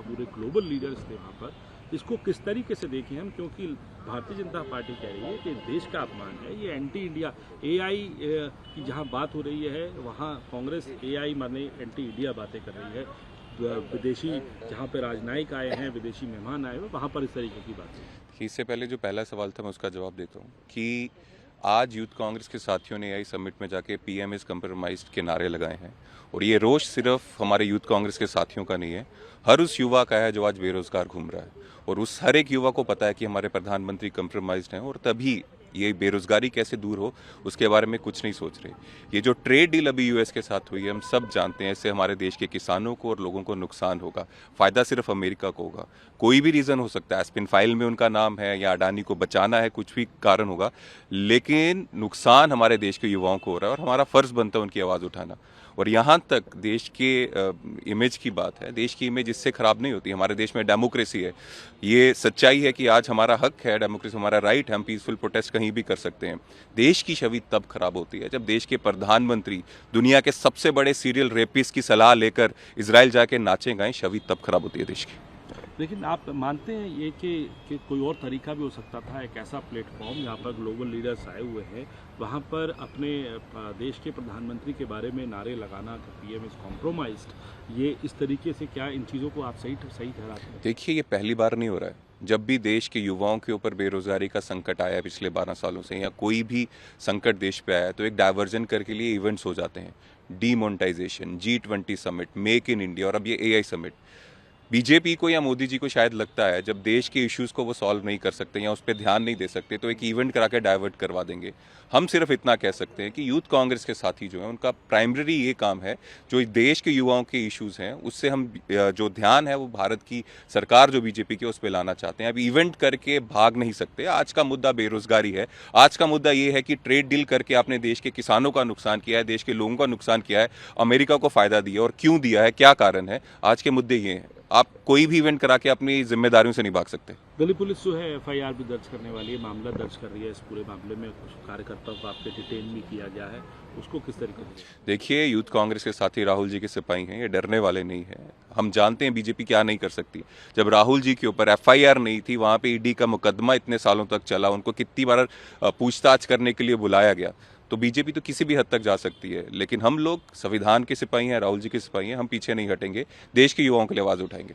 पूरे global leaders थे वहाँ पर। इसको किस तरीके से देखें हम, क्योंकि भारतीय जनता पार्टी कह रही है कि देश का अपमान है, ये एंटी इंडिया एआई की जहाँ बात हो रही है वहाँ कांग्रेस एआई माने एंटी इंडिया बातें कर रही है। विदेशी जहाँ पे राजनयिक आए हैं, विदेशी मेहमान आए हुए, वहाँ पर इस तरीके की बात है। इससे पहले जो पहला सवाल था मैं उसका जवाब देता हूँ कि आज यूथ कांग्रेस के साथियों ने एआई समिट में जाके पीएम इज कम्प्रोमाइज्ड के नारे लगाए हैं और ये रोष सिर्फ हमारे यूथ कांग्रेस के साथियों का नहीं है, हर उस युवा का है जो आज बेरोजगार घूम रहा है और उस हर एक युवा को पता है कि हमारे प्रधानमंत्री कम्प्रोमाइज्ड हैं और तभी ये बेरोजगारी कैसे दूर हो उसके बारे में कुछ नहीं सोच रहे। ये जो ट्रेड डील अभी यूएस के साथ हुई है हम सब जानते हैं इससे हमारे देश के किसानों को और लोगों को नुकसान होगा, फायदा सिर्फ अमेरिका को होगा। कोई भी रीजन हो सकता है, एस्पिन फाइल में उनका नाम है या अडानी को बचाना है, कुछ भी कारण होगा, लेकिन नुकसान हमारे देश के युवाओं को हो रहा है और हमारा फर्ज बनता है उनकी आवाज़ उठाना। और यहाँ तक देश के इमेज की बात है, देश की इमेज इससे खराब नहीं होती। हमारे देश में डेमोक्रेसी है, ये सच्चाई है कि आज हमारा हक है, डेमोक्रेसी हमारा राइट है, हम पीसफुल प्रोटेस्ट कहीं भी कर सकते हैं। देश की छवि तब खराब होती है जब देश के प्रधानमंत्री दुनिया के सबसे बड़े सीरियल रेपिस्ट की सलाह लेकर इजराइल जाके नाचे गाएं, छवि तब खराब होती है देश की। लेकिन आप मानते हैं ये कि कोई और तरीका भी हो सकता था, एक ऐसा प्लेटफॉर्म जहाँ पर ग्लोबल लीडर्स आए हुए हैं, वहाँ पर अपने देश के प्रधानमंत्री के बारे में नारे लगाना कि पीएम इज कॉम्प्रोमाइज्ड, ये इस तरीके से क्या इन चीज़ों को आप सही ठहराते हैं? देखिए, ये पहली बार नहीं हो रहा है। जब भी देश के युवाओं के ऊपर बेरोजगारी का संकट आया पिछले 12 सालों से या कोई भी संकट देश पे आया तो एक डाइवर्जन करके लिए इवेंट्स हो जाते हैं। Demonetisation, G20 summit, make in India और अब ये एआई समिट। बीजेपी को या मोदी जी को शायद लगता है जब देश के इश्यूज को वो सॉल्व नहीं कर सकते या उस पर ध्यान नहीं दे सकते तो एक इवेंट करा के डाइवर्ट करवा देंगे। हम सिर्फ इतना कह सकते हैं कि यूथ कांग्रेस के साथी जो हैं उनका प्राइमरी ये काम है, जो देश के युवाओं के इश्यूज हैं उससे हम जो ध्यान है वो भारत की सरकार जो बीजेपी की उस पर लाना चाहते हैं। अब इवेंट करके भाग नहीं सकते। आज का मुद्दा बेरोजगारी है, आज का मुद्दा ये है कि ट्रेड डील करके आपने देश के किसानों का नुकसान किया है, देश के लोगों का नुकसान किया है, अमेरिका को फायदा दिया और क्यों दिया है, क्या कारण है। आज के मुद्दे ये हैं। आप कोई भी इवेंट करा के अपनी जिम्मेदारियों से नहीं भाग सकते। दिल्ली पुलिस जो है एफआईआर भी दर्ज करने वाली है, मामला दर्ज कर रही है। इस पूरे मामले में कुछ कार्यकर्ताओं को आपके डिटेन भी किया गया है, उसको किस तरीके से? देखिए, यूथ कांग्रेस के साथी राहुल जी के सिपाही हैं, ये डरने वाले नहीं हैं। हम जानते हैं बीजेपी क्या नहीं कर सकती। जब राहुल जी के ऊपर एफआईआर नहीं थी, वहाँ पे ईडी का मुकदमा इतने सालों तक चला, उनको कितनी बार पूछताछ करने के लिए बुलाया गया, तो बीजेपी तो किसी भी हद तक जा सकती है। लेकिन हम लोग संविधान के सिपाही हैं, राहुल जी के सिपाही हैं, हम पीछे नहीं हटेंगे, देश के युवाओं के लिए आवाज़ उठाएंगे।